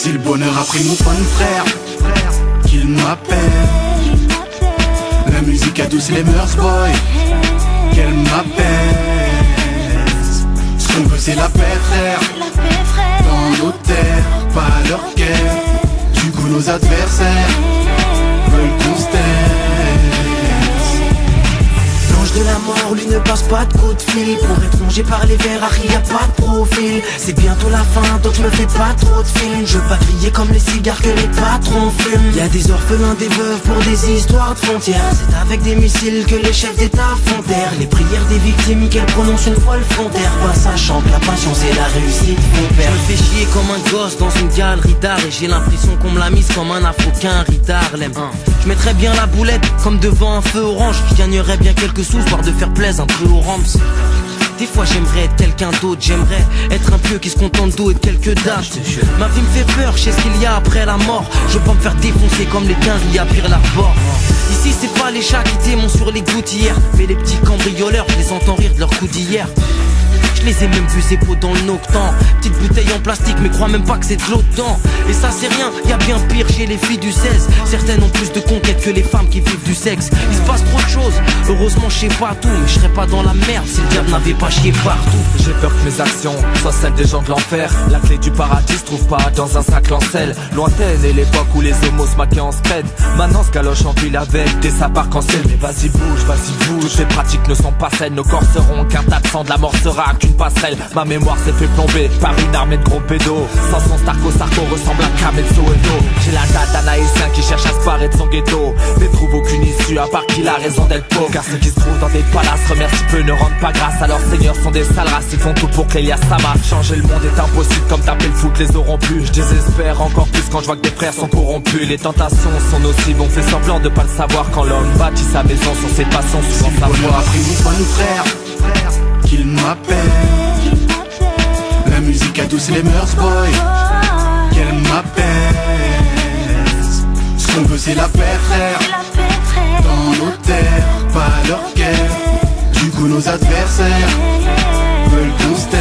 Si le bonheur a pris mon fun frère, qu'il m'appelle. La musique adouce les mœurs boy, qu'elle m'apaise. Ce qu'on veut c'est la paix frère, dans nos terres, pas leur guerre. Du coup nos adversaires veulent qu'on se taise. L'ange de la mort, lui ne passe pas de coup de fil. Pour être rongé par les verres, Harry y'a pas de profil. C'est bientôt la fin, donc je me fais pas trop de films. Je veux pas crier comme les cigares que les patrons fument. Y'a des orphelins, des veuves pour des histoires de frontières. C'est avec des missiles que les chefs d'état font taire les prières des victimes qu'elles prononcent une fois le frontière. Pas sachant que la patience et la réussite font perdre. Je me fais chier comme un gosse dans une galerie d'art. Et j'ai l'impression qu'on me l'a mise comme un afro-qu'un riz d'Harlem. Je mettrais bien la boulette comme devant un feu orange. Je gagnerais bien quelques sous, voire de faire plaisir un peu aux Rams. Des fois j'aimerais être quelqu'un d'autre, j'aimerais être un pieux qui se contente d'eau et de quelques dates. Ma vie me fait peur, je sais ce qu'il y a après la mort. Je veux pas me faire défoncer comme les 15, il y a pire l'arbor. Ici c'est pas les chats qui t'aimont sur les gouttières, mais les petits cambrioleurs, je les entends rire de leur coup d'hier. Je les ai même vus épaules dans le noctant. Petite bouteille en plastique mais crois même pas que c'est de l'eau dedans. Et ça c'est rien, y'a bien pire chez les filles du 16. Certaines ont plus de conquêtes que les femmes qui vivent du sexe. Il se passe trop de choses, heureusement je sais pas tout. Mais je serais pas dans la merde si le diable n'avait pas chié partout. J'ai peur que mes actions soient celles des gens de l'enfer. La clé du paradis se trouve pas dans un sac lancel. Lointaine est l'époque où les homos se maquaient en scred. Maintenant se galoche en ville avec des sapes arc-en-ciel. Mais vas-y bouge, ces pratiques ne sont pas saines. Nos corps seront qu'un tas de sang, de la mort sera qu'une passerelle. Ma mémoire s'est fait plomber par une armée de gros pédos. Sans son Starco ressemble à Kametsu Edo. J'ai la date d'un haïtien qui cherche à se barrer de son ghetto, mais trouve aucune issue à part qu'il a raison d'être pauvre. Car ceux qui se trouvent dans des palaces remercient peu, ne rendent pas grâce à leurs seigneurs, sont des sales races. Ils font tout pour que l'Elias s'amasse. Changer le monde est impossible comme taper le foot, les auront plus. Je désespère encore plus quand je vois que des frères sont corrompus. Les tentations sont nocives, on fait semblant de pas le savoir. Quand l'homme bâtit sa maison sur ses passions, souvent si savoir. A pris mon fun frère, qu'il m'appelle. La musique adouce les mœurs boy, qu'elle m'apaise. Ce qu'on veut c'est la paix frère, dans nos terres, pas leur guerre. Du coup nos adversaires veulent qu'on se taise.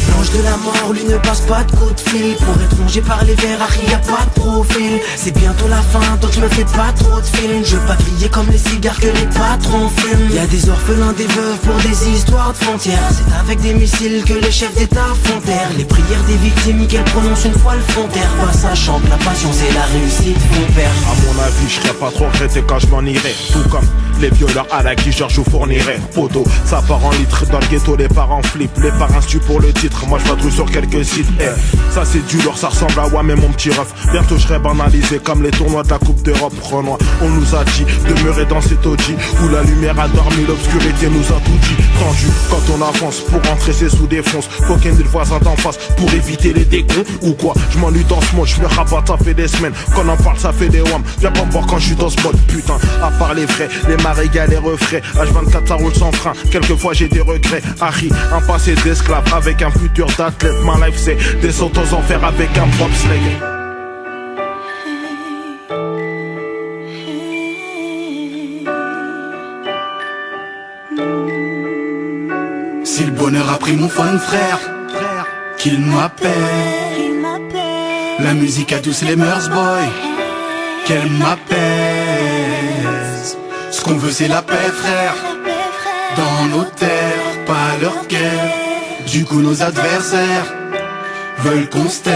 L'ange de la mort, lui ne passe pas de coup de fil. Pour être rongé par les verres, Harry y'a pas de profil. C'est bientôt la fin, donc je me fais pas trop de films. Je veux pas crier comme les cigares que les patrons fument. Y'a des orphelins, des veuves pour des histoires de frontières. C'est avec des missiles que les chefs d'état font taire les prières des victimes qu'elles prononcent une fois le frontière. Pas sachant que la patience et la réussite font perdre. À mon avis, je serais pas trop regretté quand je m'en irais. Tout comme les violeurs à la qui je vous fournirais. Poteau, ça part en litre dans le ghetto, les parents flippent. Les parents stuent pour le titre, moi je patrouille sur quelques sites. Ça c'est du lourd, ça ressemble à mais mon petit ref. Bientôt je serai banalisé comme les tournois de la Coupe d'Europe. Renoir, on nous a dit demeurer dans cet OG où la lumière a dormi, l'obscurité nous a tout dit. Tendu, quand on avance, pour rentrer c'est sous défonce. Faut qu'un des voisins d'en face pour éviter les décons ou quoi. Je m'ennuie dans ce mode, je me rabatte, ça fait des semaines. Qu'on en parle, ça fait des wham. Viens pas me voir quand je suis dans ce mode, putain. À part les vrais, les marégas, les refraits. H24 ça roule sans frein, quelquefois j'ai des regrets. Harry, un passé d'esclave avec un futur d'athlète. Ma life c'est des sauts aux enfers avec un bobsleigh. Si le bonheur a pris mon fun frère, qu'il m'appelle. La musique adouce les mœurs boy, qu'elle m'apaise. Ce qu'on veut c'est la paix frère, dans nos terres, pas leur guerre. Du coup nos adversaires veulent qu'on se taise.